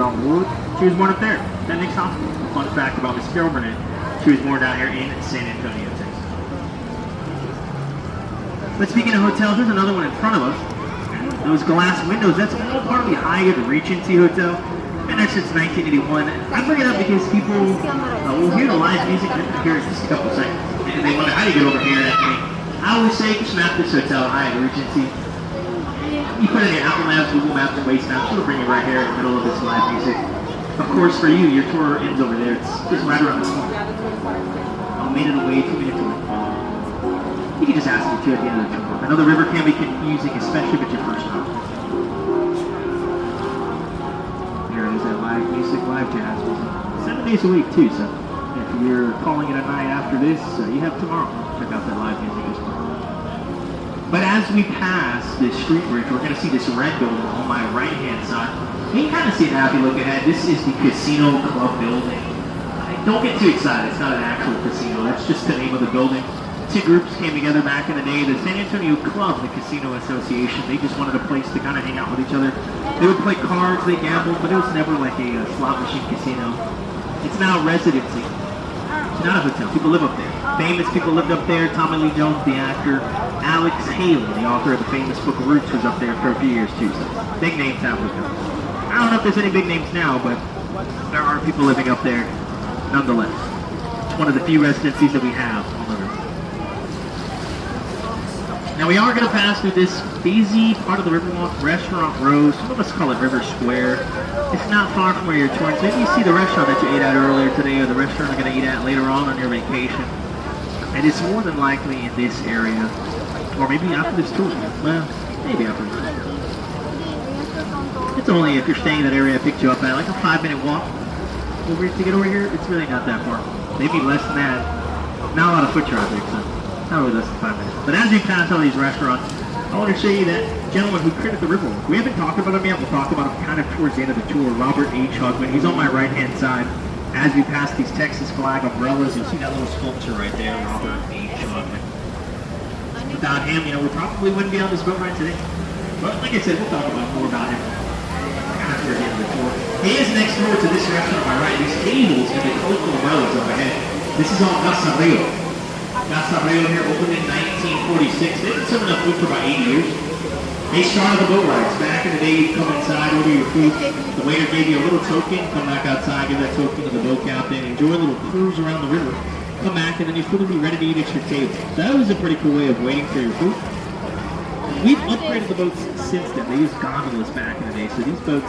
on wood. She was born up there, at Nick's Hospital. Fun fact about Miss Carol Burnett, she was born down here in San Antonio, Texas. But speaking of hotels, there's another one in front of us. Those glass windows, that's all part of the Hyatt Regency Hotel. Been there since 1981. I bring it up because people will hear the live music here in just a couple seconds. And they wonder, how do you get over here? I always say, just map this hotel, Hyatt Regency. You put in your Apple Maps, Google Maps, and Waze Maps, it'll bring you right here in the middle of this live music. Of course, for you, your tour ends over there. It's just right around the corner. I made it away 2 minutes away. You can just ask me too at the end of the tour. I know the river can be confusing, especially if it's your first time. Here is that live music, live jazz music. 7 days a week too, so if you're calling it a night after this, you have tomorrow. Check out that live music as well. But as we pass this street bridge, we're going to see this red building on my right-hand side. You can kind of see it now if you look ahead. This is the Casino Club building. Don't get too excited. It's not an actual casino. That's just the name of the building. Two groups came together back in the day. The San Antonio Club, the Casino Association, they just wanted a place to kind of hang out with each other. They would play cards, they gambled, but it was never like a slot machine casino. It's now a residency. It's not a hotel. People live up there. Famous people lived up there. Tommy Lee Jones, the actor. Alex Haley, the author of the famous book Roots, was up there for a few years too. So big names have lived up there. I don't know if there's any big names now, but there are people living up there nonetheless. It's one of the few residencies that we have on the river. Now we are going to pass through this busy part of the Riverwalk, Restaurant Row. Some of us call it River Square. It's not far from where you're touring. So maybe you see the restaurant that you ate at earlier today, or the restaurant you're going to eat at later on your vacation. And it's more than likely in this area, or maybe after this tour. Well, maybe after this tour. It's only, if you're staying in that area I picked you up at, like a 5-minute walk over to get over here. It's really not that far. Maybe less than that. Not a lot of foot traffic, so not really less than 5 minutes. But as we pass all these restaurants, I want to show you that gentleman who created the Riverwalk. We haven't talked about him yet. We'll talk about him kind of towards the end of the tour. Robert H. Hugman. He's on my right-hand side. As we pass these Texas flag umbrellas, you'll see that little sculpture right there, Robert H. Hugman. Without him, we probably wouldn't be on this boat ride today. But like I said, we'll talk about more about him kind of towards the end of the tour. He is next door to this restaurant on my right. These tables and the colorful umbrellas up ahead. This is all Casa Rio. Casa Rio here opened in 1946. They've been serving up food for about 80 years. They started the boat rides. Back in the day, you'd come inside, order your food. The waiter gave you a little token. Come back outside, give that token to the boat captain. Enjoy a little cruise around the river. Come back, and then your food will be ready to eat at your table. That was a pretty cool way of waiting for your food. We've upgraded the boats since then. They used gondolas back in the day, so these boats